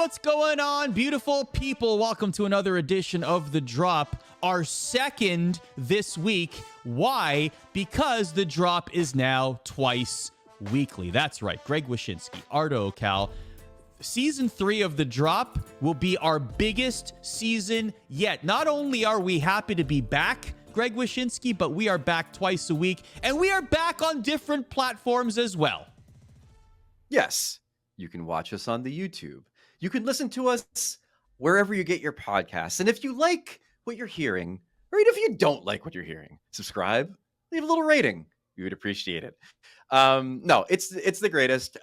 What's going on, beautiful people? Welcome to another edition of The Drop, our second this week. Why? Because The Drop is now twice weekly. That's right. Greg Wyshynski, Arda, Öcal. Season 3 of The Drop will be our biggest season yet. Not only are we happy to be back, Greg Wyshynski, but we are back twice a week, and we are back on different platforms as well. Yes, you can watch us on the YouTube. You can listen to us wherever you get your podcasts. And if you like what you're hearing, or even if you don't like what you're hearing, subscribe, leave a little rating. We would appreciate it. No, it's the greatest.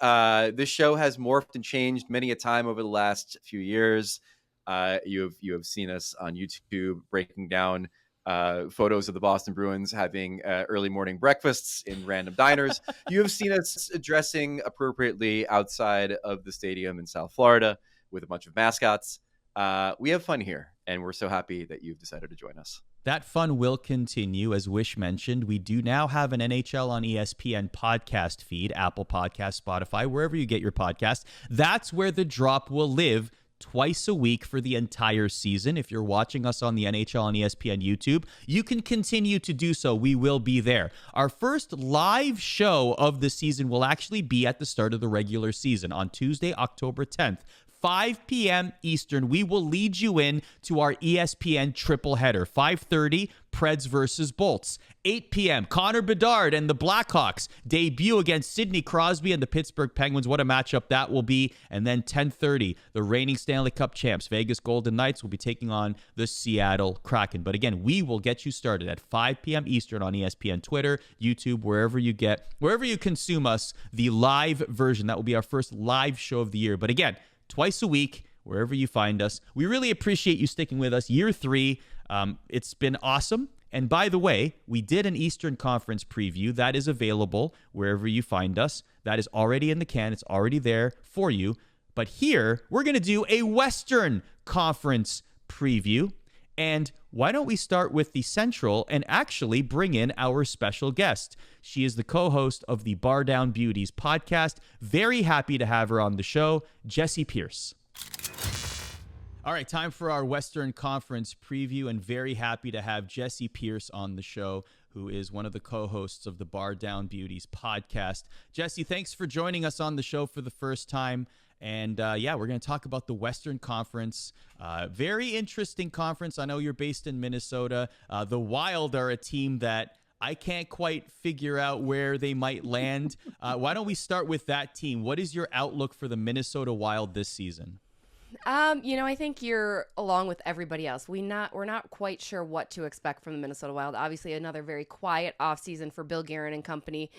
This show has morphed and changed many a time over the last few years. You have seen us on YouTube breaking down photos of the Boston Bruins having early morning breakfasts in random diners. You have seen us dressing appropriately outside of the stadium in South Florida with a bunch of mascots. We have fun here, and we're so happy that you've decided to join us. That fun will continue. As Wysh mentioned, we do now have an NHL on ESPN podcast feed, Apple Podcasts, Spotify, wherever you get your podcast. That's where The Drop will live twice a week for the entire season. If you're watching us on the NHL on ESPN YouTube, you can continue to do so. We will be there. Our first live show of the season will actually be at the start of the regular season on Tuesday, October 10th. 5 p.m. Eastern, we will lead you in to our ESPN triple header. 5:30, Preds versus Bolts. 8 p.m., Connor Bedard and the Blackhawks debut against Sidney Crosby and the Pittsburgh Penguins. What a matchup that will be. And then 10:30, the reigning Stanley Cup champs, Vegas Golden Knights, will be taking on the Seattle Kraken. But again, we will get you started at 5 p.m. Eastern on ESPN Twitter, YouTube, wherever you consume us, the live version. That will be our first live show of the year. But again, twice a week, wherever you find us. We really appreciate you sticking with us. Year 3, it's been awesome. And by the way, we did an Eastern Conference preview. That is available wherever you find us. That is already in the can. It's already there for you. But here, we're going to do a Western Conference preview. And why don't we start with the Central and actually bring in our special guest? She is the co-host of the Bardown Beauties podcast. Very happy to have her on the show, Jessi Pierce. All right, time for our Western Conference preview, and very happy to have Jessi Pierce on the show, who is one of the co-hosts of the Bardown Beauties podcast. Jessi, thanks for joining us on the show for the first time. And we're going to talk about the Western Conference. Very interesting conference. I know you're based in Minnesota. The Wild are a team that I can't quite figure out where they might land. Why don't we start with that team? What is your outlook for the Minnesota Wild this season? I think you're along with everybody else. We're not quite sure what to expect from the Minnesota Wild. Obviously, another very quiet offseason for Bill Guerin and company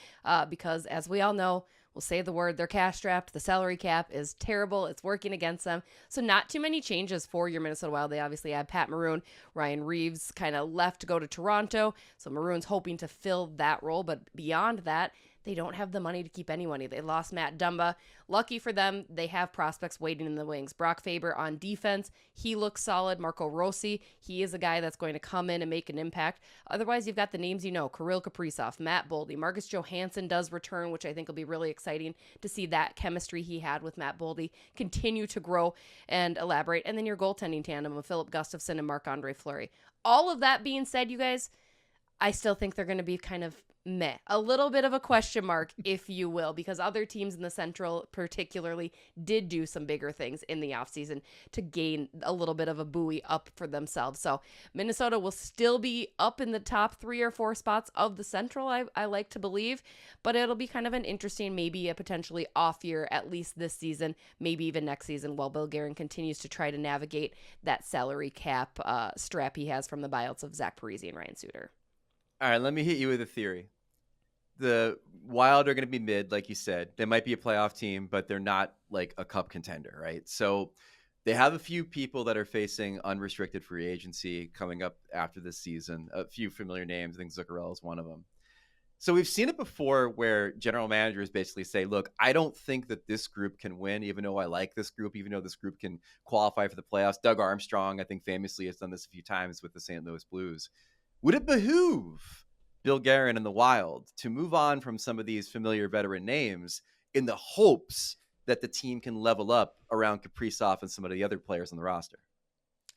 because, as we all know, we'll say the word, they're cash strapped. The salary cap is terrible. It's working against them. So not too many changes for your Minnesota Wild. They obviously had Pat Maroon. Ryan Reeves kind of left to go to Toronto. So Maroon's hoping to fill that role. But beyond that, they don't have the money to keep anyone. They lost Matt Dumba. Lucky for them, they have prospects waiting in the wings. Brock Faber on defense, he looks solid. Marco Rossi, he is a guy that's going to come in and make an impact. Otherwise, you've got the names you know, Kirill Kaprizov, Matt Boldy. Marcus Johansson does return, which I think will be really exciting to see that chemistry he had with Matt Boldy continue to grow and elaborate. And then your goaltending tandem of Philip Gustafsson and Marc-Andre Fleury. All of that being said, you guys, I still think they're going to be kind of meh. A little bit of a question mark, if you will, because other teams in the Central particularly did do some bigger things in the offseason to gain a little bit of a buoy up for themselves. So Minnesota will still be up in the top 3 or 4 spots of the Central, I like to believe, but it'll be kind of an interesting, maybe a potentially off year, at least this season, maybe even next season, while Bill Guerin continues to try to navigate that salary cap strap he has from the buyouts of Zach Parise and Ryan Suter. All right, let me hit you with a theory. The Wild are going to be mid, like you said. They might be a playoff team, but they're not like a cup contender, right? So they have a few people that are facing unrestricted free agency coming up after this season. A few familiar names. I think Zuccarello is one of them. So we've seen it before where general managers basically say, look, I don't think that this group can win, even though I like this group, even though this group can qualify for the playoffs. Doug Armstrong, I think famously has done this a few times with the St. Louis Blues. Would it behoove Bill Guerin and the Wild to move on from some of these familiar veteran names in the hopes that the team can level up around Kaprizov and some of the other players on the roster?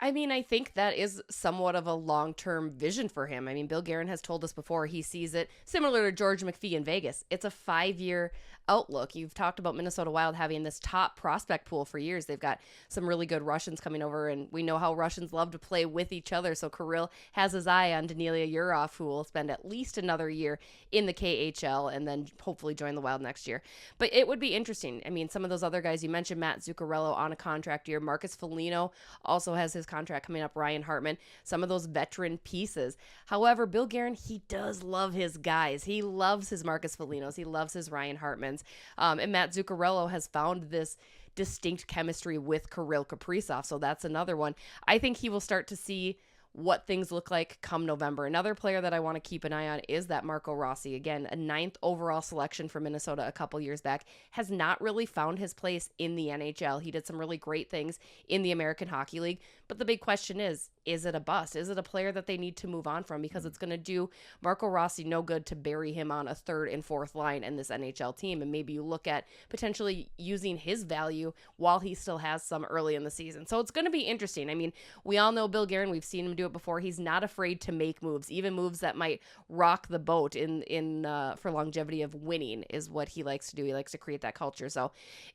I mean, I think that is somewhat of a long-term vision for him. I mean, Bill Guerin has told us before he sees it similar to George McPhee in Vegas. It's a 5-year outlook. You've talked about Minnesota Wild having this top prospect pool for years. They've got some really good Russians coming over, and we know how Russians love to play with each other. So Kirill has his eye on Danilia Yurov, who will spend at least another year in the KHL and then hopefully join the Wild next year. But it would be interesting. I mean, some of those other guys, you mentioned Matt Zuccarello on a contract year. Marcus Foligno also has his contract coming up. Ryan Hartman, some of those veteran pieces. However, Bill Guerin, he does love his guys. He loves his Marcus Folignos. He loves his Ryan Hartmans. And Matt Zuccarello has found this distinct chemistry with Kirill Kaprizov. So that's another one. I think he will start to see what things look like come November. Another player that I want to keep an eye on is that Marco Rossi. Again, a 9th overall selection for Minnesota a couple years back, has not really found his place in the NHL. He did some really great things in the American Hockey League, but the big question is it a bust? Is it a player that they need to move on from? Because it's going to do Marco Rossi no good to bury him on a 3rd and 4th line in this NHL team, and maybe you look at potentially using his value while he still has some early in the season. So it's going to be interesting. I mean, we all know Bill Guerin. We've seen him do it before. He's not afraid to make moves, even moves that might rock the boat for longevity of winning is what he likes to do. He likes to create that culture. So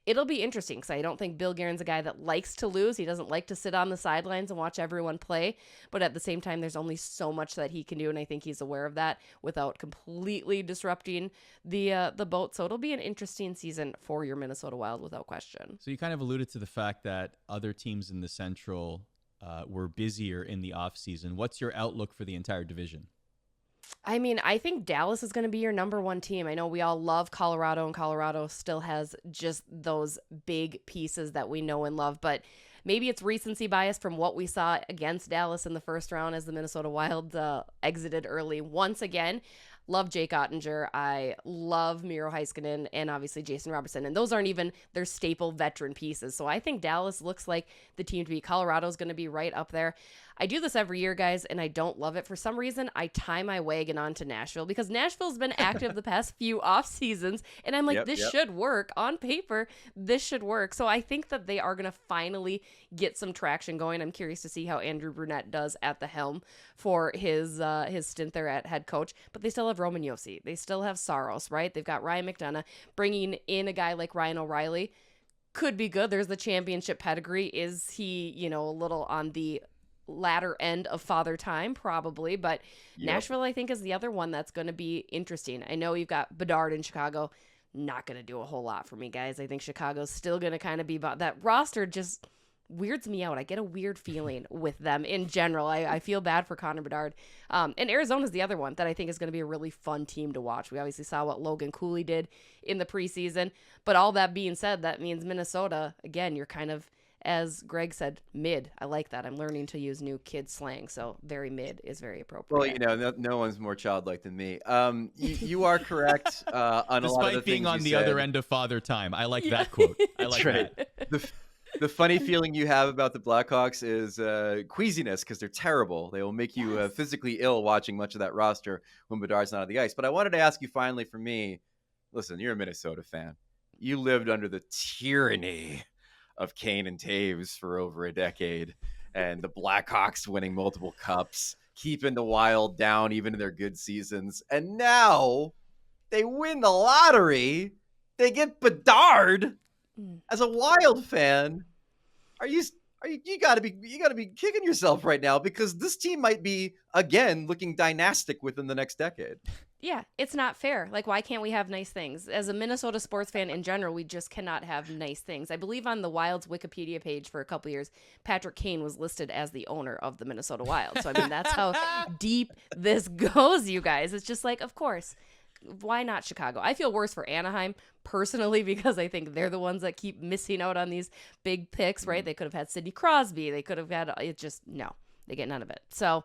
it'll be interesting because I don't think Bill Guerin's a guy that likes to lose. He doesn't like to sit on the sidelines and watch everyone play. But at the same time, there's only so much that he can do, and I think he's aware of that without completely disrupting the boat. So it'll be an interesting season for your Minnesota Wild without question. So you kind of alluded to the fact that other teams in the Central were busier in the offseason. What's your outlook for the entire division? I mean, I think Dallas is going to be your number one team. I know we all love Colorado, and Colorado still has just those big pieces that we know and love, but maybe it's recency bias from what we saw against Dallas in the first round as the Minnesota Wild exited early once again. Love Jake Ottinger. I love Miro Heiskanen and obviously Jason Robertson. And those aren't even their staple veteran pieces. So I think Dallas looks like the team to be. Colorado's going to be right up there. I do this every year, guys, and I don't love it. For some reason, I tie my wagon onto Nashville because Nashville's been active the past few off seasons. And I'm like, this should work. On paper, this should work. So I think that they are going to finally get some traction going. I'm curious to see how Andrew Brunette does at the helm for his stint there at head coach. But they still have Roman Josi. They still have Saros, right? They've got Ryan McDonough. Bringing in a guy like Ryan O'Reilly could be good. There's the championship pedigree. Is he, a little on the latter end of father time? Probably. But Nashville, I think, is the other one that's going to be interesting. I know you've got Bedard in Chicago. Not going to do a whole lot for me, guys. I think Chicago's still going to kind of be about that roster. Just weirds me out. I get a weird feeling with them in general. I feel bad for Connor Bedard. And Arizona's the other one that I think is going to be a really fun team to watch. We obviously saw what Logan Cooley did in the preseason. But all that being said, that means Minnesota, again, you're kind of, as Greg said, mid. I like that. I'm learning to use new kid slang, so very mid is very appropriate. Well, no one's more childlike than me. You are correct on a lot of the things Despite being on the said. other end of father time. I like that quote. I like that. The funny feeling you have about the Blackhawks is queasiness because they're terrible. They will make you physically ill watching much of that roster when Bedard's not on the ice. But I wanted to ask you finally, for me, listen, you're a Minnesota fan. You lived under the tyranny of Kane and Taves for over a decade, and the Blackhawks winning multiple cups, keeping the Wild down even in their good seasons. And now they win the lottery. They get Bedard. As a Wild fan, you gotta be kicking yourself right now because this team might be again looking dynastic within the next decade. Yeah, it's not fair. Like, why can't we have nice things? As a Minnesota sports fan in general, we just cannot have nice things. I believe on the Wild's Wikipedia page for a couple years, Patrick Kane was listed as the owner of the Minnesota Wild. So I mean, that's how deep this goes, you guys. It's just like, of course. Why not Chicago? I feel worse for Anaheim personally because I think they're the ones that keep missing out on these big picks, right? They could have had Sidney Crosby. They could have had no, they get none of it. So,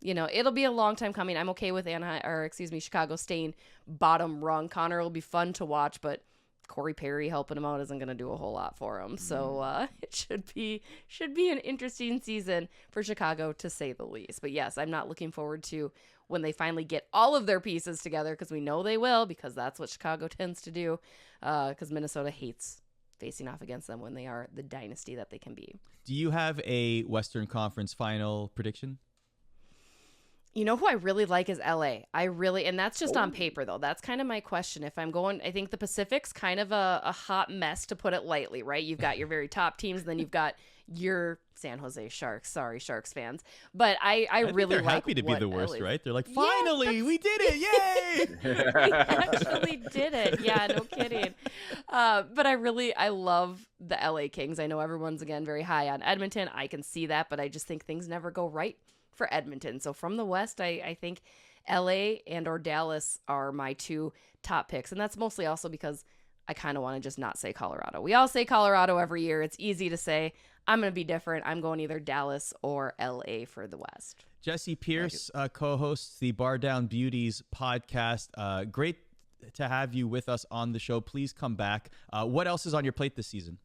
it'll be a long time coming. I'm okay with Chicago staying bottom rung. Connor will be fun to watch, but Corey Perry helping him out isn't going to do a whole lot for him. So it should be an interesting season for Chicago to say the least. But yes, I'm not looking forward to when they finally get all of their pieces together because we know they will because that's what Chicago tends to do because Minnesota hates facing off against them when they are the dynasty that they can be. Do you have a Western Conference final prediction? You know who I really like is LA. And that's just on paper though. That's kind of my question. If I'm going, I think the Pacific's kind of a hot mess, to put it lightly, right? You've got your very top teams, and then you've got your San Jose Sharks. Sorry, Sharks fans. But I really they're like happy to be the worst, LA's. right? They're like, finally, we did it. Yay. We actually did it. Yeah, no kidding. But I love the LA Kings. I know everyone's, again, very high on Edmonton. I can see that, but I just think things never go right for Edmonton. So from the West, I think LA and or Dallas are my two top picks. And that's mostly also because I kind of want to just not say Colorado. We all say Colorado every year. It's easy to say. I'm going to be different. I'm going either Dallas or LA for the West. Jessi Pierce co-hosts the Bardown Beauties podcast. Great to have you with us on the show. Please come back. What else is on your plate this season?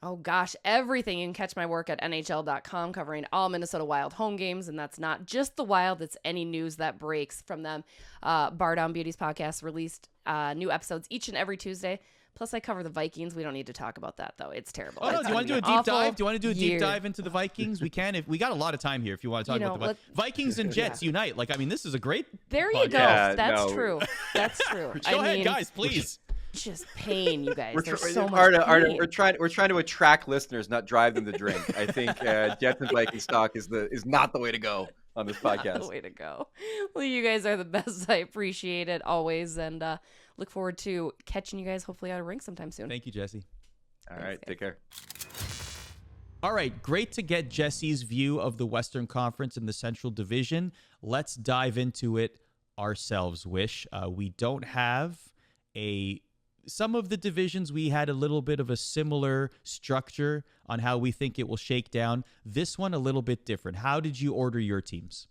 Oh, gosh, everything. You can catch my work at NHL.com covering all Minnesota Wild home games. And that's not just the Wild. It's any news that breaks from them. Bardown Beauties podcast released new episodes each and every Tuesday. Plus, I cover the Vikings. We don't need to talk about that, though. It's terrible. Oh, no, do you want to do a deep dive? Do you want to do a deep dive into the Vikings? We can. If we got a lot of time here if you want to talk about the Vikings and Jets unite. Like, I mean, this is a great There you podcast. go. Yeah, That's no. true. That's true. Go ahead, guys, please. Just pain, you guys. There's so much Arda, pain. we're trying to attract listeners, not drive them to drink. I think Jets and Vikings talk is not the way to go on this podcast. Not the way to go. Well, you guys are the best. I appreciate it always, and look forward to catching you guys hopefully out of rink sometime soon. Thank you, Jessi. All right, take care. All right, great to get Jessi's view of the Western Conference and the Central Division. Let's dive into it ourselves, Wysh. We don't have some of the divisions, we had a little bit of a similar structure on how we think it will shake down. This one, a little bit different. How did you order your teams?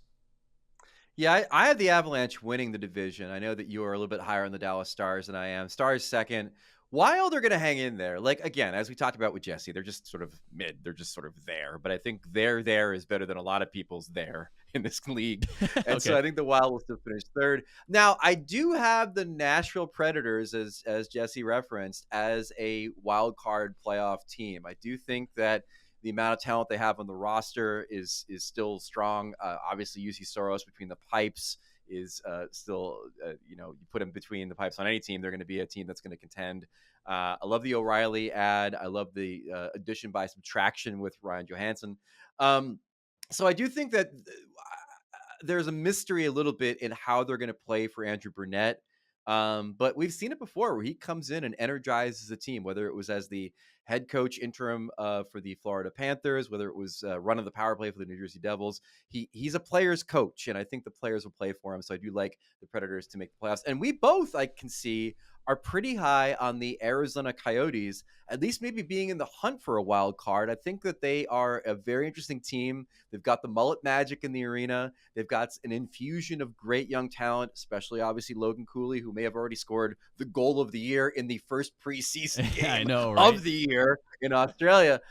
Yeah, I had the Avalanche winning the division. I know that you are a little bit higher on the Dallas Stars than I am. Stars second. Wild are going to hang in there. Like, again, as we talked about with Jessi, they're just sort of mid. They're just sort of there. But I think their there is better than a lot of people's there in this league. And so I think the Wild will still finish third. Now, I do have the Nashville Predators, as Jessi referenced, as a wild card playoff team. I do think that the amount of talent they have on the roster is still strong. Obviously, UC Soros between the pipes is still, you put them between the pipes on any team, they're going to be a team that's going to contend. I love the O'Reilly ad. I love the addition by subtraction with Ryan Johansson. So I do think that there's a mystery a little bit in how they're going to play for Andrew Brunette. But we've seen it before where he comes in and energizes the team, whether it was as the head coach interim for the Florida Panthers, whether it was running the power play for the New Jersey Devils. He's a player's coach, and I think the players will play for him. So I do like the Predators to make the playoffs. And we both, I can see, are pretty high on the Arizona Coyotes, at least maybe being in the hunt for a wild card. I think that they are a very interesting team. They've got the mullet magic in the arena. They've got an infusion of great young talent, especially obviously Logan Cooley, who may have already scored the goal of the year in the first preseason game of the year in Australia.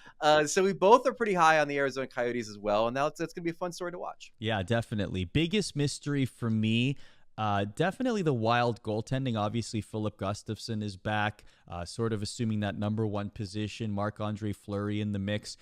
So we both are pretty high on the Arizona Coyotes as well. And now it's going to be a fun story to watch. Yeah, definitely. Biggest mystery for me, definitely the Wild goaltending. Obviously, Philip Gustafsson is back, sort of assuming that number one position. Marc-Andre Fleury in the mix.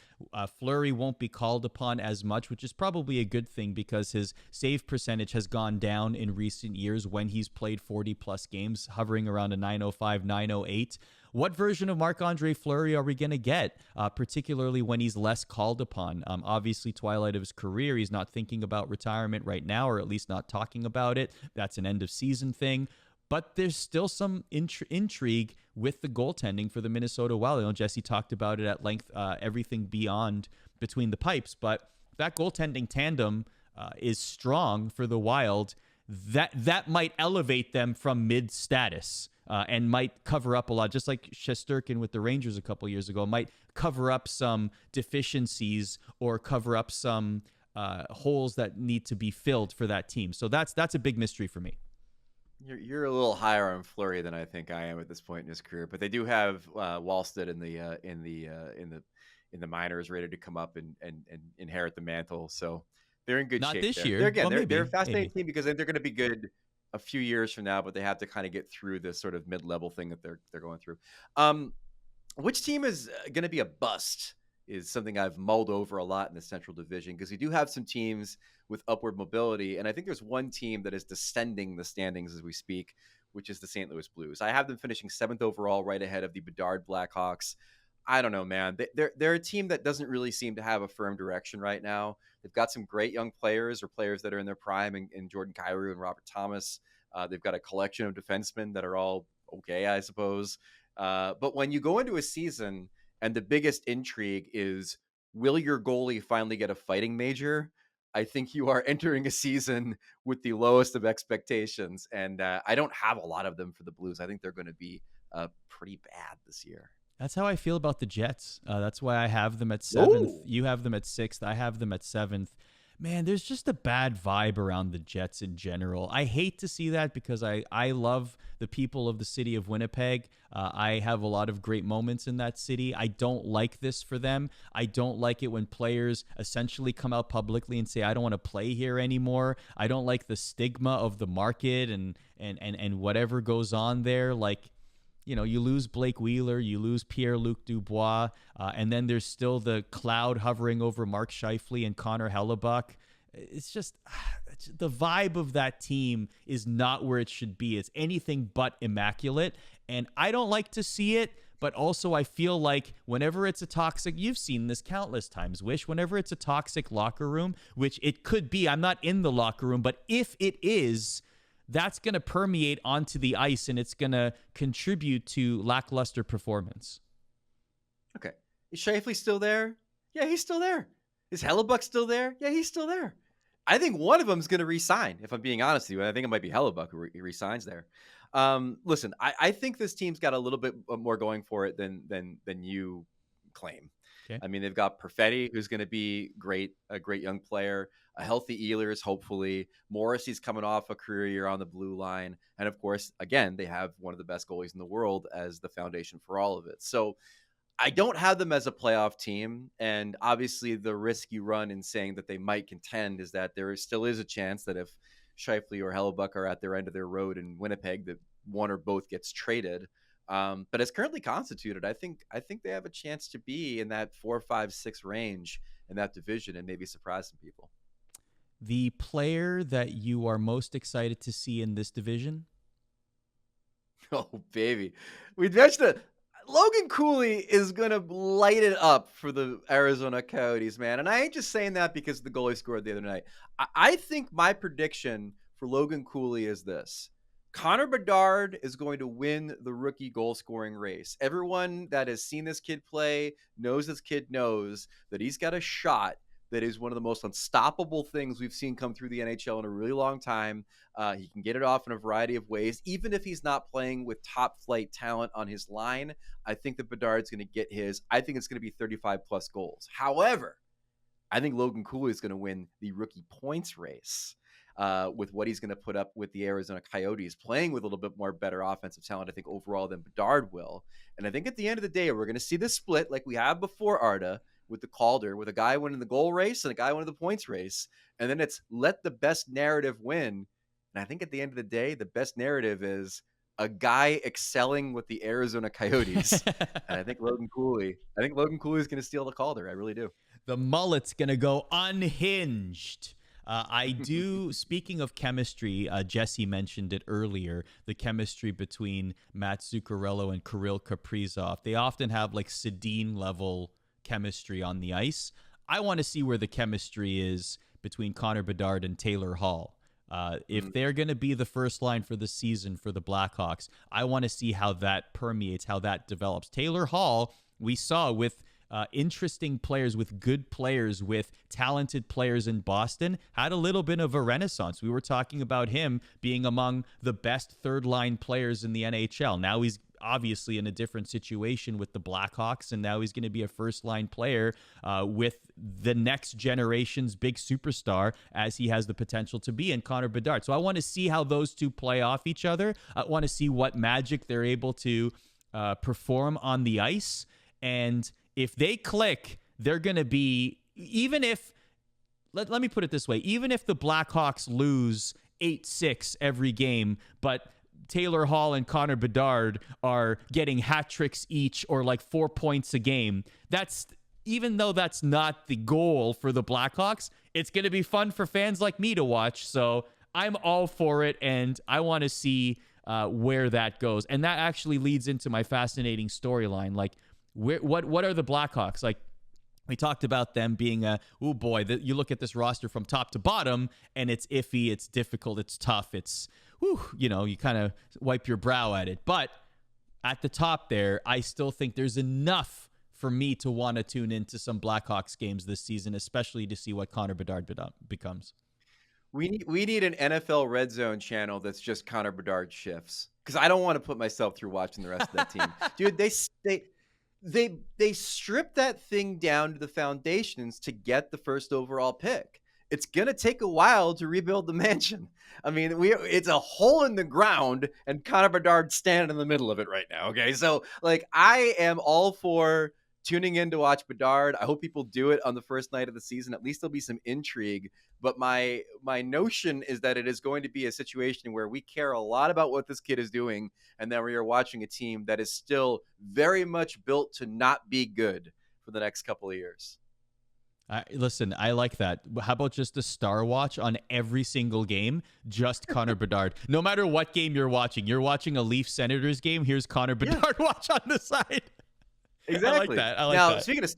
Fleury won't be called upon as much, which is probably a good thing because his save percentage has gone down in recent years when he's played 40-plus games, hovering around a 905, 908. What version of Marc-Andre Fleury are we going to get, particularly when he's less called upon? Obviously, twilight of his career, he's not thinking about retirement right now, or at least not talking about it. That's an end-of-season thing. But there's still some intrigue with the goaltending for the Minnesota Wild. I know Jessi talked about it at length, everything beyond between the pipes. But that goaltending tandem is strong for the Wild. That might elevate them from mid-status. And might cover up a lot, just like Shesterkin with the Rangers a couple years ago, might cover up some deficiencies or cover up some holes that need to be filled for that team. So that's a big mystery for me. You're a little higher on Fleury than I think I am at this point in his career, but they do have Wallstead in the minors ready to come up and inherit the mantle. So they're in good shape. Not this there. year. They're a fascinating team because I think they're going to be good a few years from now, but they have to kind of get through this sort of mid-level thing that they're going through. Which team is going to be a bust is something I've mulled over a lot in the Central Division, because we do have some teams with upward mobility. And I think there's one team that is descending the standings as we speak, which is the St. Louis Blues. I have them finishing 7th overall, right ahead of the Bedard Blackhawks. I don't know, man. They're a team that doesn't really seem to have a firm direction right now. They've got some great young players, or players that are in their prime, in Jordan Kyrou and Robert Thomas. They've got a collection of defensemen that are all okay, I suppose. But when you go into a season and the biggest intrigue is, will your goalie finally get a fighting major? I think you are entering a season with the lowest of expectations. And I don't have a lot of them for the Blues. I think they're going to be pretty bad this year. That's how I feel about the Jets. That's why I have them at 7th. Ooh. You have them at 6th. I have them at 7th. Man, there's just a bad vibe around the Jets in general. I hate to see that, because I love the people of the city of Winnipeg. I have a lot of great moments in that city. I don't like this for them. I don't like it when players essentially come out publicly and say, I don't want to play here anymore. I don't like the stigma of the market and whatever goes on there. Like, you know, you lose Blake Wheeler, you lose Pierre-Luc Dubois, and then there's still the cloud hovering over Mark Scheifele and Connor Hellebuck. It's just the vibe of that team is not where it should be. It's anything but immaculate, and I don't like to see it. But also, I feel like whenever it's a toxic, you've seen this countless times, Wish, whenever it's a toxic locker room, which it could be, I'm not in the locker room, but if it is, that's going to permeate onto the ice, and it's going to contribute to lackluster performance. Okay. Is Scheifele still there? Yeah, he's still there. Is Hellebuck still there? Yeah, he's still there. I think one of them is going to re-sign, if I'm being honest with you. I think it might be Hellebuck who re-signs there. Listen, I think this team's got a little bit more going for it than you claim. Okay. I mean, they've got Perfetti, who's going to be great, a great young player, a healthy Ehlers, hopefully. Morrissey's coming off a career year on the blue line. And of course, again, they have one of the best goalies in the world as the foundation for all of it. So I don't have them as a playoff team. And obviously the risk you run in saying that they might contend is that there still is a chance that if Scheifele or Hellebuck are at their end of their road in Winnipeg, that one or both gets traded. But as currently constituted, I think they have a chance to be in that 4, 5, 6 range in that division and maybe surprise some people. The player that you are most excited to see in this division? Oh, baby. We mentioned it. Logan Cooley is going to light it up for the Arizona Coyotes, man. And I ain't just saying that because the goalie scored the other night. I think my prediction for Logan Cooley is this. Connor Bedard is going to win the rookie goal scoring race. Everyone that has seen this kid play knows this kid knows that he's got a shot that is one of the most unstoppable things we've seen come through the NHL in a really long time. He can get it off in a variety of ways. Even if he's not playing with top flight talent on his line, I think that Bedard's going to get his. I think it's going to be 35 plus goals. However, I think Logan Cooley is going to win the rookie points race. With what he's going to put up with the Arizona Coyotes, playing with a little bit more better offensive talent, I think, overall than Bedard will. And I think at the end of the day, we're going to see this split like we have before Arda with the Calder, with a guy winning the goal race and a guy winning the points race. And then it's let the best narrative win. And I think at the end of the day, the best narrative is a guy excelling with the Arizona Coyotes. And I think Logan Cooley is going to steal the Calder. I really do. The mullet's going to go unhinged. I do, speaking of chemistry, Jessi mentioned it earlier, the chemistry between Matt Zuccarello and Kirill Kaprizov. They often have like Sedin level chemistry on the ice. I want to see where the chemistry is between Connor Bedard and Taylor Hall. If they're going to be the first line for the season for the Blackhawks, I want to see how that permeates, how that develops. Taylor Hall, we saw with interesting players, with good players, with talented players in Boston, had a little bit of a renaissance. We were talking about him being among the best third-line players in the NHL. Now he's obviously in a different situation with the Blackhawks, and now he's going to be a first-line player with the next generation's big superstar, as he has the potential to be in Connor Bedard. So I want to see how those two play off each other. I want to see what magic they're able to perform on the ice, and if they click, they're going to be, even if, let me put it this way, even if the Blackhawks lose 8-6 every game, but Taylor Hall and Connor Bedard are getting hat tricks each or like 4 points a game. Even though that's not the goal for the Blackhawks, it's going to be fun for fans like me to watch. So I'm all for it, and I want to see where that goes. And that actually leads into my fascinating storyline. Like, what are the Blackhawks? Like, we talked about them being you look at this roster from top to bottom, and it's iffy, it's difficult, it's tough, you kind of wipe your brow at it. But at the top there, I still think there's enough for me to want to tune into some Blackhawks games this season, especially to see what Connor Bedard becomes. We need an NFL Red Zone channel that's just Connor Bedard shifts, because I don't want to put myself through watching the rest of that team. Dude, they stripped that thing down to the foundations to get the first overall pick. It's gonna take a while to rebuild the mansion. I mean, it's a hole in the ground, and Connor Bedard standing in the middle of it right now. Okay, so like I am all for tuning in to watch Bedard. I hope people do it on the first night of the season. At least there'll be some intrigue. But my notion is that it is going to be a situation where we care a lot about what this kid is doing, and then we are watching a team that is still very much built to not be good for the next couple of years. Listen, I like that. How about just a star watch on every single game? Just Connor Bedard. No matter what game you're watching a Leafs Senators game, here's Connor Bedard watch on the side. Exactly. I like that. Now, speaking of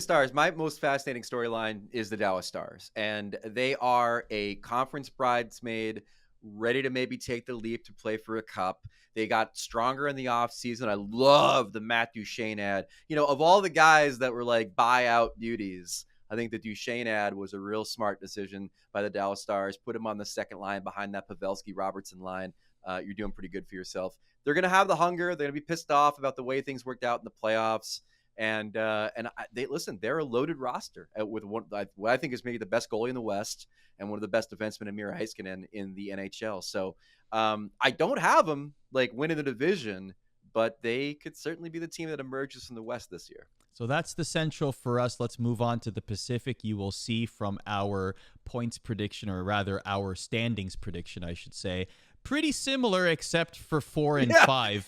stars, my most fascinating storyline is the Dallas Stars. And they are a conference bridesmaid ready to maybe take the leap to play for a cup. They got stronger in the offseason. I love the Matt Duchene ad. Of all the guys that were like buyout beauties, I think the Duchene ad was a real smart decision by the Dallas Stars. Put him on the second line behind that Pavelski-Robertson line. You're doing pretty good for yourself. They're going to have the hunger. They're going to be pissed off about the way things worked out in the playoffs. And they're a loaded roster with what I think is maybe the best goalie in the West and one of the best defensemen, Mira Heiskanen, in the NHL. So I don't have them like winning the division, but they could certainly be the team that emerges from the West this year. So that's the Central for us. Let's move on to the Pacific. You will see from our points prediction, or rather our standings prediction, I should say, pretty similar except for 4 and 5.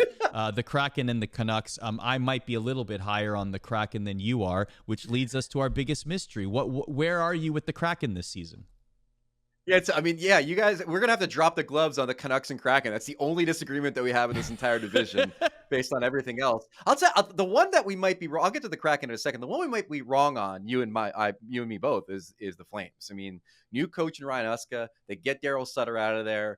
The Kraken and the Canucks. I might be a little bit higher on the Kraken than you are, which leads us to our biggest mystery. Where are you with the Kraken this season? Yeah, you guys, we're going to have to drop the gloves on the Canucks and Kraken. That's the only disagreement that we have in this entire division based on everything else. I'll tell the one that we might be wrong. I'll get to the Kraken in a second. The one we might be wrong on, you and me both, is the Flames. I mean, new coach in Ryan Uska. They get Daryl Sutter out of there.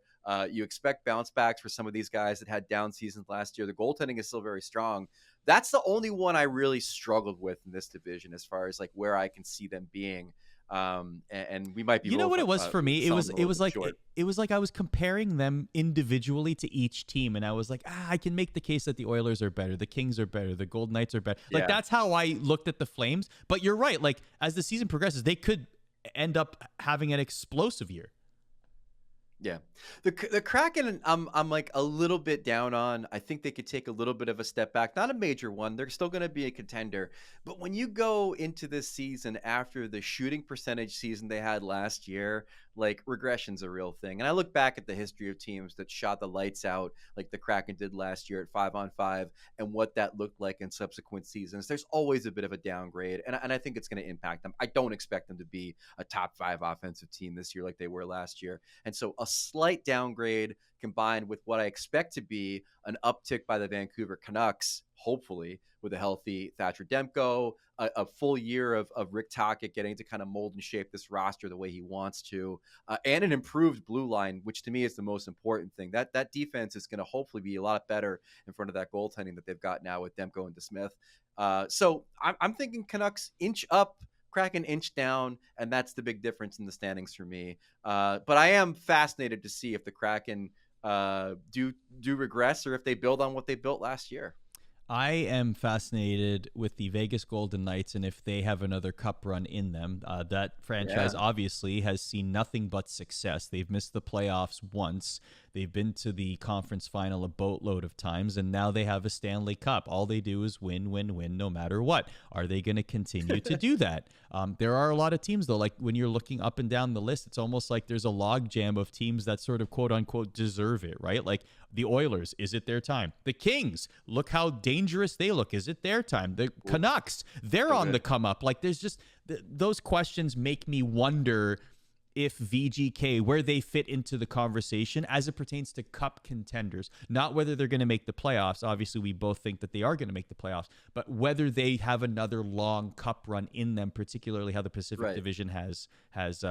You expect bounce backs for some of these guys that had down seasons last year. The goaltending is still very strong. That's the only one I really struggled with in this division as far as like where I can see them being. And we might be. You know what it was for me? It was like I was comparing them individually to each team, and I was like, I can make the case that the Oilers are better, the Kings are better, the Golden Knights are better. Like that's how I looked at the Flames. But you're right. Like as the season progresses, they could end up having an explosive year. Yeah. The Kraken, I'm like a little bit down on. I think they could take a little bit of a step back. Not a major one. They're still going to be a contender. But when you go into this season after the shooting percentage season they had last year, like regression's a real thing. And I look back at the history of teams that shot the lights out like the Kraken did last year at 5-on-5 and what that looked like in subsequent seasons. There's always a bit of a downgrade. And I think it's going to impact them. I don't expect them to be a top 5 offensive team this year like they were last year. And so a slight downgrade combined with what I expect to be an uptick by the Vancouver Canucks, hopefully with a healthy Thatcher Demko, a full year of Rick Tocchet getting to kind of mold and shape this roster the way he wants to, and an improved blue line, which to me is the most important thing. That defense is going to hopefully be a lot better in front of that goaltending that they've got now with Demko and DeSmith. So I'm thinking Canucks inch up, Kraken inch down, and that's the big difference in the standings for me. But I am fascinated to see if the Kraken do regress or if they build on what they built last year. I am fascinated with the Vegas Golden Knights and if they have another cup run in them. That franchise obviously has seen nothing but success. They've missed the playoffs once. They've been to the conference final a boatload of times, and now they have a Stanley Cup. All they do is win, win, win, no matter what. Are they going to continue to do that? There are a lot of teams, though. Like when you're looking up and down the list, it's almost like there's a logjam of teams that sort of quote unquote deserve it, right? Like the Oilers, is it their time? The Kings, look how dangerous they look. Is it their time? The Canucks, they're on the come up. Like there's just those questions make me wonder if VGK, where they fit into the conversation as it pertains to cup contenders, not whether they're going to make the playoffs. Obviously, we both think that they are going to make the playoffs, but whether they have another long cup run in them, particularly how the Pacific Division has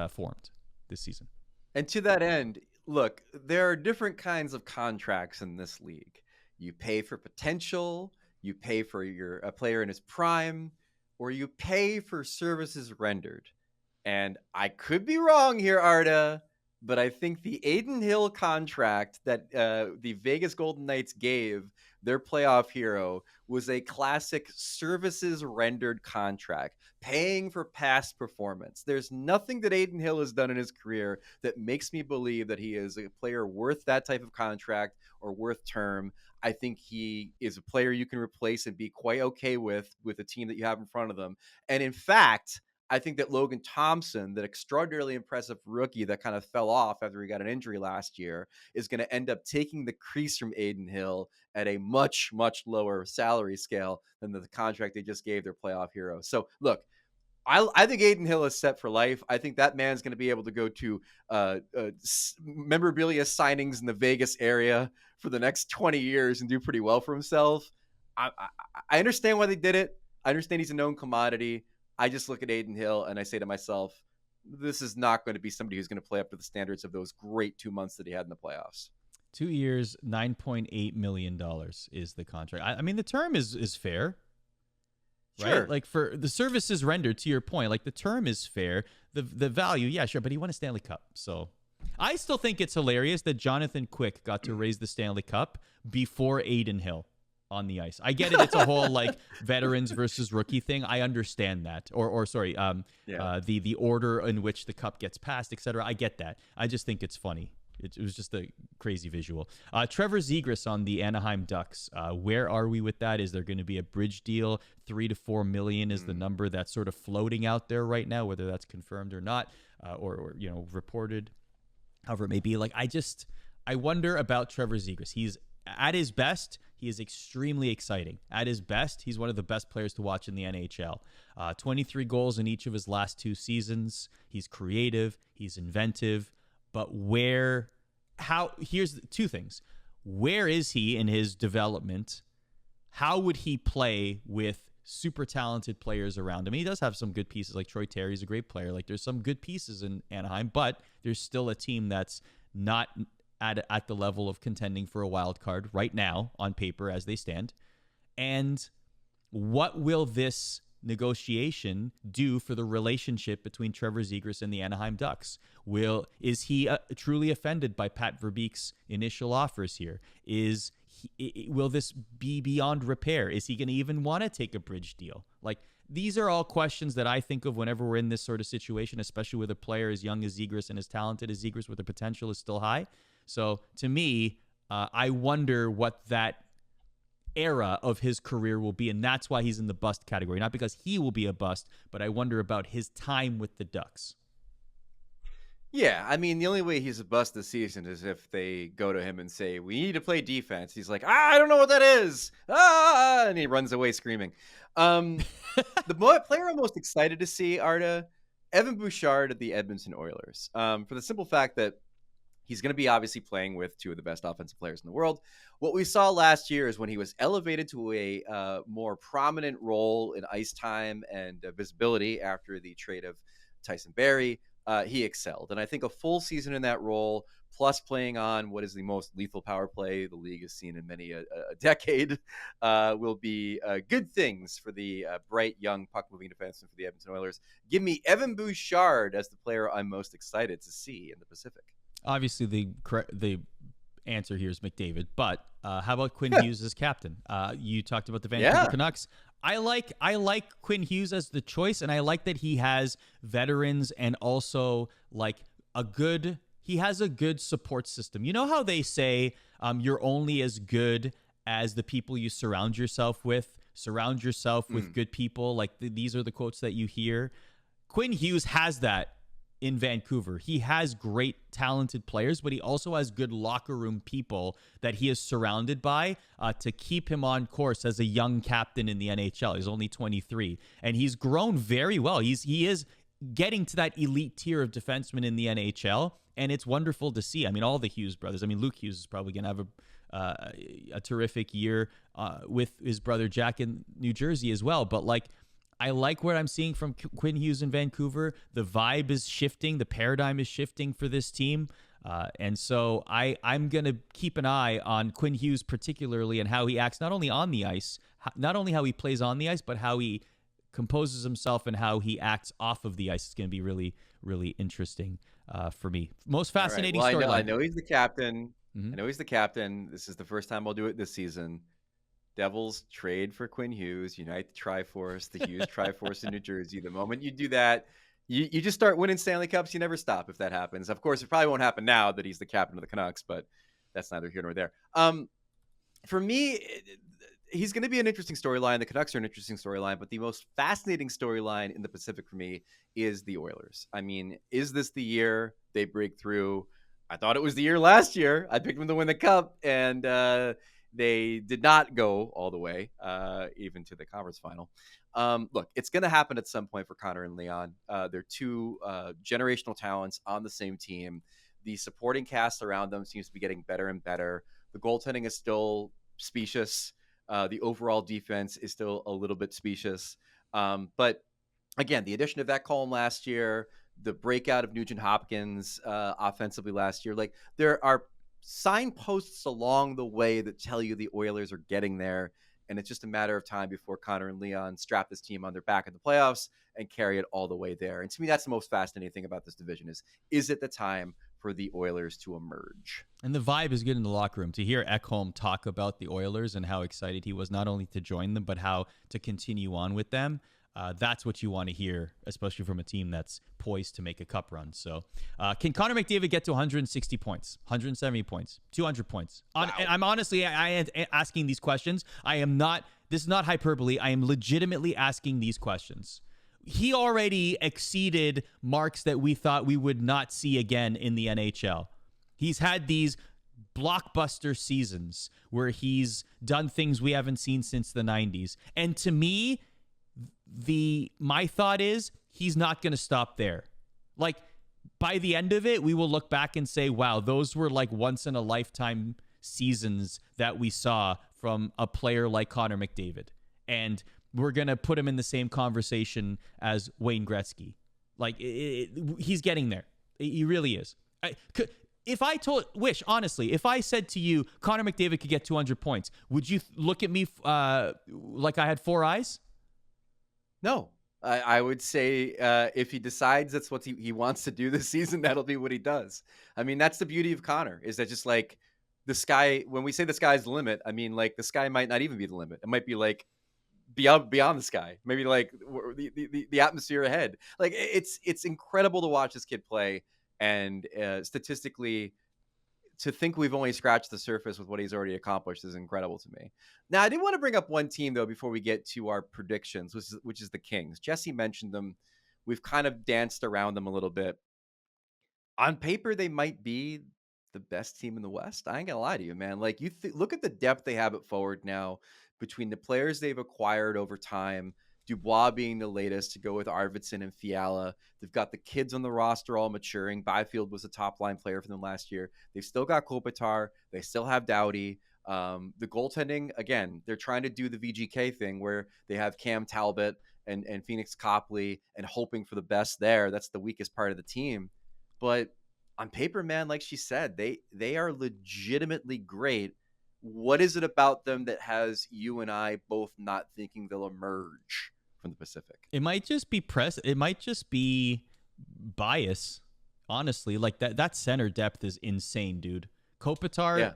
formed this season. And to that end, look, there are different kinds of contracts in this league. You pay for potential, you pay for a player in his prime, or you pay for services rendered. And I could be wrong here, Arda, but I think the Adin Hill contract that the Vegas Golden Knights gave their playoff hero was a classic services rendered contract, paying for past performance. There's nothing that Adin Hill has done in his career that makes me believe that he is a player worth that type of contract or worth term. I think he is a player you can replace and be quite okay with the team that you have in front of them. And in fact, I think that Logan Thompson, that extraordinarily impressive rookie that kind of fell off after he got an injury last year, is going to end up taking the crease from Adin Hill at a much, much lower salary scale than the contract they just gave their playoff hero. So look, I think Adin Hill is set for life. I think that man's going to be able to go to memorabilia signings in the Vegas area for the next 20 years and do pretty well for himself. I understand why they did it. I understand he's a known commodity. I just look at Adin Hill and I say to myself, this is not going to be somebody who's going to play up to the standards of those great 2 months that he had in the playoffs. 2 years, $9.8 million is the contract. I mean, the term is fair, right? Sure. Like for the services rendered, to your point, like the term is fair. The value, yeah, sure, but he won a Stanley Cup. So I still think it's hilarious that Jonathan Quick got to raise the Stanley Cup before Adin Hill on the ice. I get it. It's a whole like veterans versus rookie thing. I understand that. The order in which the cup gets passed, etc. I get that. I just think it's funny. It was just a crazy visual. Trevor Zegras on the Anaheim Ducks. Where are we with that? Is there going to be a bridge deal? $3 to $4 million is the number that's sort of floating out there right now, whether that's confirmed or not, or reported, however it may be. Like I wonder about Trevor Zegras. He's at his best, he is extremely exciting. At his best, he's one of the best players to watch in the NHL. 23 goals in each of his last 2 seasons. He's creative. He's inventive. But here's 2 things. Where is he in his development? How would he play with super talented players around him? He does have some good pieces. Like Troy Terry's a great player. Like there's some good pieces in Anaheim, but there's still a team that's not at the level of contending for a wild card right now on paper as they stand. And what will this negotiation do for the relationship between Trevor Zegras and the Anaheim Ducks? Is he truly offended by Pat Verbeek's initial offers here? Will this be beyond repair? Is he going to even want to take a bridge deal? Like, these are all questions that I think of whenever we're in this sort of situation, especially with a player as young as Zegras and as talented as Zegras, where the potential is still high. So to me, I wonder what that era of his career will be, and that's why he's in the bust category. Not because he will be a bust, but I wonder about his time with the Ducks. Yeah, I mean, the only way he's a bust this season is if they go to him and say, we need to play defense. He's like, I don't know what that is. And he runs away screaming. The player I'm most excited to see, Arda, Evan Bouchard at the Edmonton Oilers. For the simple fact that he's going to be obviously playing with 2 of the best offensive players in the world. What we saw last year is when he was elevated to a more prominent role in ice time and visibility after the trade of Tyson Barrie, he excelled. And I think a full season in that role, plus playing on what is the most lethal power play the league has seen in many a decade, will be good things for the bright, young, puck-moving defenseman for the Edmonton Oilers. Give me Evan Bouchard as the player I'm most excited to see in the Pacific. Obviously, the answer here is McDavid, but how about Quinn Hughes as captain? You talked about the Vancouver Canucks. I like Quinn Hughes as the choice, and I like that he has veterans and also like a good he has a good support system. You know how they say you're only as good as the people you surround yourself with? Surround yourself with good people. Like these are the quotes that you hear. Quinn Hughes has that in Vancouver. He has great, talented players, but he also has good locker room people that he is surrounded by to keep him on course as a young captain in the NHL. He's only 23, and he's grown very well. He is getting to that elite tier of defensemen in the NHL, and it's wonderful to see. I mean, all the Hughes brothers. I mean, Luke Hughes is probably going to have a terrific year with his brother Jack in New Jersey as well. But like, I like what I'm seeing from Quinn Hughes in Vancouver. The vibe is shifting. The paradigm is shifting for this team. And so I'm going to keep an eye on Quinn Hughes particularly and how he acts, not only on the ice, not only how he plays on the ice, but how he composes himself and how he acts off of the ice. It's going to be really, really interesting for me. Most fascinating storyline. I know he's the captain. I know he's the captain. This is the first time I'll do it this season. Devils trade for Quinn Hughes, unite the Triforce, the Hughes Triforce in New Jersey. The moment you do that, you just start winning Stanley Cups. You never stop if that happens. Of course, it probably won't happen now that he's the captain of the Canucks, but that's neither here nor there. For me, he's going to be an interesting storyline. The Canucks are an interesting storyline, but the most fascinating storyline in the Pacific for me is the Oilers. I mean, is this the year they break through? I thought it was the year last year. I picked them to win the Cup, and they did not go all the way, even to the conference final. Look, it's going to happen at some point for Connor and Leon. They're two generational talents on the same team. The supporting cast around them seems to be getting better and better. The goaltending is still specious. The overall defense is still a little bit specious. But again, the addition of that column last year, the breakout of Nugent Hopkins offensively last year, like there are signposts along the way that tell you the Oilers are getting there, and it's just a matter of time before Connor and Leon strap this team on their back in the playoffs and carry it all the way there. And to me, that's the most fascinating thing about this division is it the time for the Oilers to emerge? And the vibe is good in the locker room. To hear Ekholm talk about the Oilers and how excited he was not only to join them, but how to continue on with them, that's what you want to hear, especially from a team that's poised to make a cup run. So can Connor McDavid get to 160 points, 170 points, 200 points? Wow. And I'm honestly, I am asking these questions. This is not hyperbole. I am legitimately asking these questions. He already exceeded marks that we thought we would not see again in the NHL. He's had these blockbuster seasons where he's done things we haven't seen since the 90s. And to me, my thought is he's not going to stop there. Like, by the end of it, we will look back and say, wow, those were like once in a lifetime seasons that we saw from a player like Connor McDavid. And we're going to put him in the same conversation as Wayne Gretzky. Like, he's getting there. He really is. If I told Wysh, honestly, if I said to you, Connor McDavid could get 200 points, would you look at me like I had four eyes? No, I would say if he decides that's what he wants to do this season, that'll be what he does. I mean, that's the beauty of Connor, is that just like the sky, when we say the sky's the limit, I mean, like the sky might not even be the limit. It might be like beyond the sky, maybe like the atmosphere ahead. Like it's incredible to watch this kid play, and statistically, to think we've only scratched the surface with what he's already accomplished is incredible to me. Now, I did want to bring up one team, though, before we get to our predictions, which is the Kings. Jessi mentioned them. We've kind of danced around them a little bit. On paper, they might be the best team in the West. I ain't going to lie to you, man. Like, look at the depth they have at forward now between the players they've acquired over time, Dubois being the latest to go with Arvidsson and Fiala. They've got the kids on the roster all maturing. Byfield was a top-line player for them last year. They've still got Kopitar. They still have Doughty. The goaltending, again, they're trying to do the VGK thing where they have Cam Talbot and Phoenix Copley and hoping for the best there. That's the weakest part of the team. But on paper, man, like she said, they are legitimately great. What is it about them that has you and I both not thinking they'll emerge from the Pacific? It might just be It might just be bias, honestly. Like that center depth is insane, dude. Kopitar,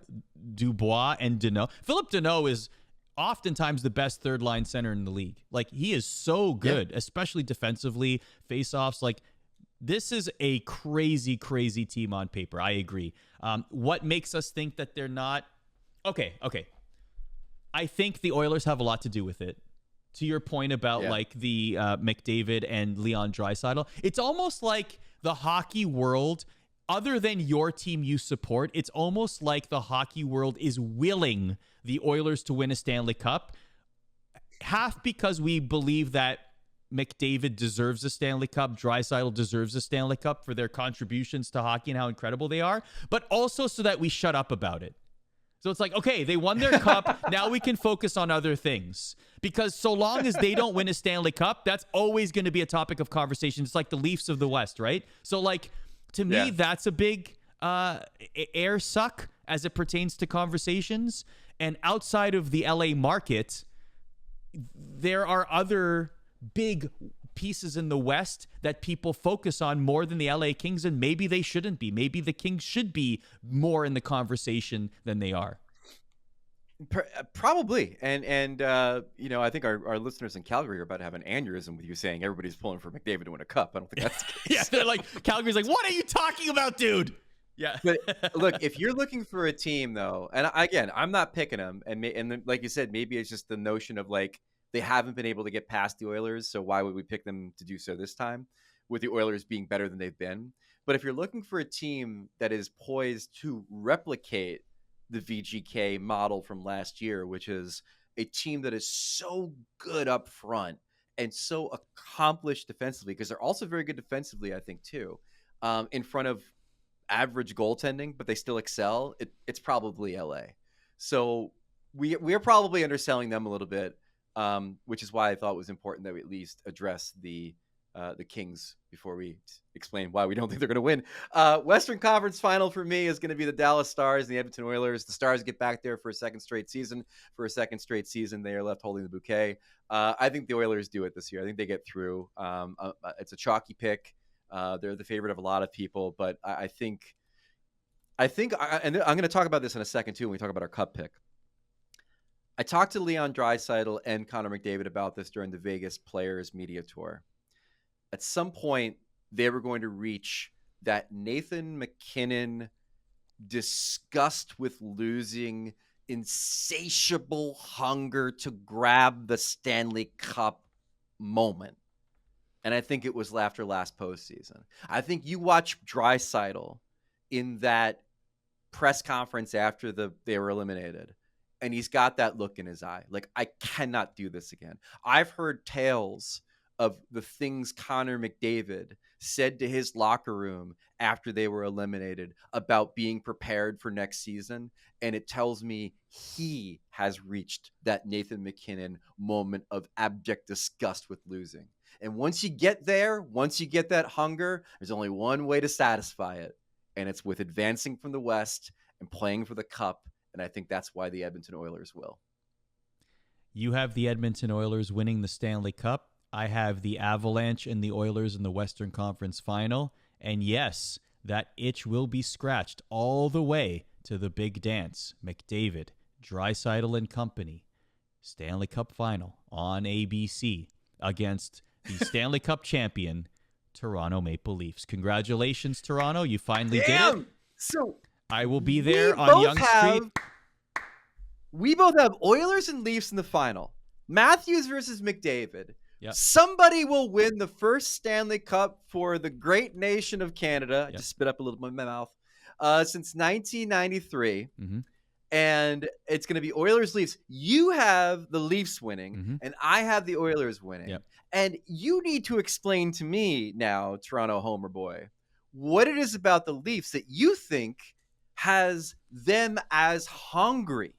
Dubois, and Deneau. Philip Deneau is oftentimes the best third-line center in the league. Like, he is so good, especially defensively, face-offs. Like, This is a crazy, crazy team on paper. I agree. What makes us think that they're not? Okay. I think the Oilers have a lot to do with it. To your point about like the McDavid and Leon Draisaitl, it's almost like the hockey world, other than your team you support, it's almost like the hockey world is willing the Oilers to win a Stanley Cup. Half because we believe that McDavid deserves a Stanley Cup, Draisaitl deserves a Stanley Cup for their contributions to hockey and how incredible they are, but also so that we shut up about it. So it's like, okay, they won their cup. Now we can focus on other things. Because so long as they don't win a Stanley Cup, that's always going to be a topic of conversation. It's like the Leafs of the West, right? So like, to me, that's a big air suck as it pertains to conversations. And outside of the LA market, there are other big pieces in the West that people focus on more than the LA Kings, and maybe they shouldn't be. Maybe the Kings should be more in the conversation than they are. Probably. And you know, I think our listeners in Calgary are about to have an aneurysm with you saying everybody's pulling for McDavid to win a cup. I don't think that's the case. Yeah, they're like, Calgary's like, what are you talking about, dude? Yeah. But look, if you're looking for a team, though, and again, I'm not picking them, and like you said, maybe it's just the notion of like, they haven't been able to get past the Oilers, so why would we pick them to do so this time, with the Oilers being better than they've been? But if you're looking for a team that is poised to replicate the VGK model from last year, which is a team that is so good up front and so accomplished defensively, because they're also very good defensively, I think, too, in front of average goaltending, but they still excel, it's probably LA. So we're probably underselling them a little bit. Which is why I thought it was important that we at least address the Kings before we explain why we don't think they're going to win. Western Conference Final for me is going to be the Dallas Stars and the Edmonton Oilers. The Stars get back there for a second straight season. For a second straight season, they are left holding the bouquet. I think the Oilers do it this year. I think they get through. It's a chalky pick. They're the favorite of a lot of people, but I think, and I'm going to talk about this in a second too when we talk about our cup pick. I talked to Leon Draisaitl and Connor McDavid about this during the Vegas Players Media Tour. At some point, they were going to reach that Nathan MacKinnon disgust with losing, insatiable hunger to grab the Stanley Cup moment. And I think it was after last postseason. I think you watch Draisaitl in that press conference after they were eliminated, and he's got that look in his eye. Like, I cannot do this again. I've heard tales of the things Connor McDavid said to his locker room after they were eliminated about being prepared for next season. And it tells me he has reached that Nathan MacKinnon moment of abject disgust with losing. And once you get there, once you get that hunger, there's only one way to satisfy it. And it's with advancing from the West and playing for the cup. And I think that's why the Edmonton Oilers will. You have the Edmonton Oilers winning the Stanley Cup. I have the Avalanche and the Oilers in the Western Conference Final. And yes, that itch will be scratched all the way to the big dance. McDavid, Draisaitl and company, Stanley Cup Final on ABC against the Stanley Cup champion, Toronto Maple Leafs. Congratulations, Toronto. You finally did it. So I will be there on Yonge Street. We both have Oilers and Leafs in the final. Matthews versus McDavid. Yep. Somebody will win the first Stanley Cup for the great nation of Canada. I just spit up a little bit in my mouth. Since 1993. Mm-hmm. And it's going to be Oilers-Leafs. You have the Leafs winning, and I have the Oilers winning. Yep. And you need to explain to me now, Toronto Homer boy, what it is about the Leafs that you think has them as hungry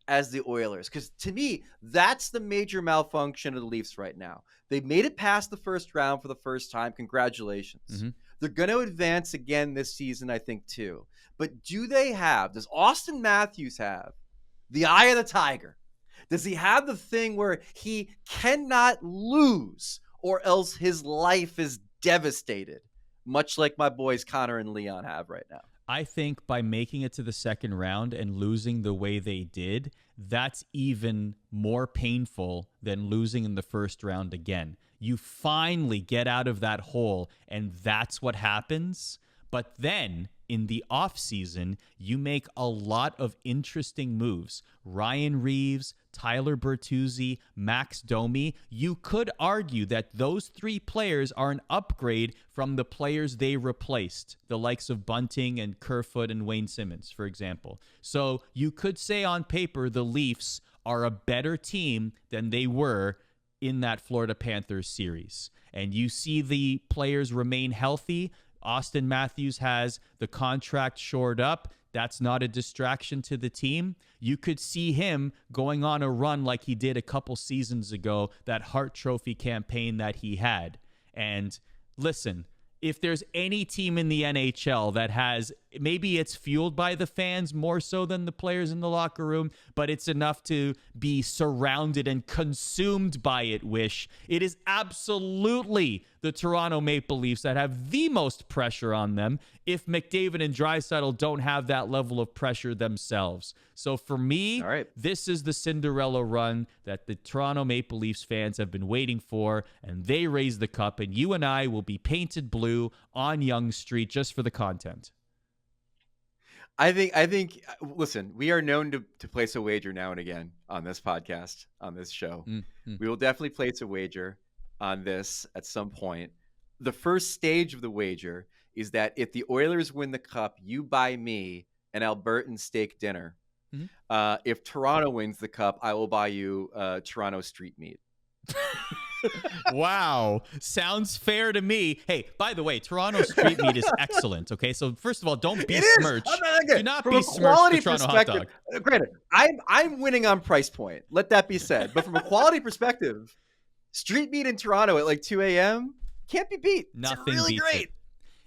as the Oilers. Because to me, that's the major malfunction of the Leafs right now. They made it past the first round for the first time. Congratulations. Mm-hmm. They're going to advance again this season, I think, too. But does Austin Matthews have the eye of the tiger? Does he have the thing where he cannot lose or else his life is devastated, much like my boys Connor and Leon have right now? I think by making it to the second round and losing the way they did, that's even more painful than losing in the first round again. You finally get out of that hole, and that's what happens. But then in the offseason, you make a lot of interesting moves. Ryan Reeves, Tyler Bertuzzi, Max Domi. You could argue that those three players are an upgrade from the players they replaced, the likes of Bunting and Kerfoot and Wayne Simmons, for example. So you could say on paper the Leafs are a better team than they were in that Florida Panthers series. And you see the players remain healthy. Austin Matthews has the contract shored up. That's not a distraction to the team. You could see him going on a run like he did a couple seasons ago, that Hart Trophy campaign that he had. And listen, if there's any team in the NHL that has, maybe it's fueled by the fans more so than the players in the locker room, but it's enough to be surrounded and consumed by it, Wysh. It is absolutely the Toronto Maple Leafs that have the most pressure on them if McDavid and Draisaitl don't have that level of pressure themselves. So for me, all right, this is the Cinderella run that the Toronto Maple Leafs fans have been waiting for, and they raise the cup, and you and I will be painted blue on Yonge Street just for the content. I think. Listen, we are known to place a wager now and again on this podcast, on this show. Mm-hmm. We will definitely place a wager on this at some point. The first stage of the wager is that if the Oilers win the cup, you buy me an Albertan steak dinner. Mm-hmm. If Toronto wins the cup, I will buy you Toronto street meat. Wow. Sounds fair to me. Hey, by the way, Toronto street meat is excellent. Okay, so first of all, don't besmirch. Do not besmirch the Toronto hot dog. Granted, I'm winning on price point. Let that be said. But from a quality perspective, street meat in Toronto at like 2 a.m. can't be beat. Nothing it's really beats great. It.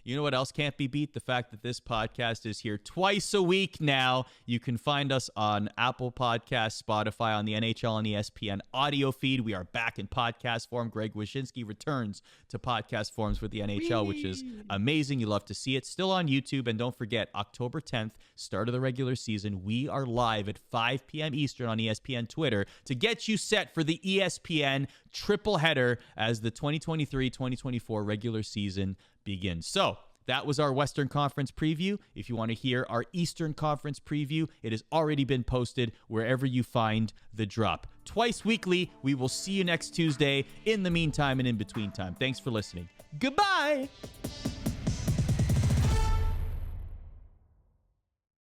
You know what else can't be beat? The fact that this podcast is here twice a week now. You can find us on Apple Podcasts, Spotify, on the NHL and ESPN audio feed. We are back in podcast form. Greg Wyshynski returns to podcast forms with the NHL, which is amazing. You love to see it. Still on YouTube. And don't forget, October 10th, start of the regular season, we are live at 5 p.m. Eastern on ESPN Twitter to get you set for the ESPN triple header as the 2023-2024 regular season begins. So that was our Western Conference preview. If you want to hear our Eastern Conference preview, it has already been posted wherever you find the drop. Twice weekly. We will see you next Tuesday. In the meantime and in between time, thanks for listening. Goodbye.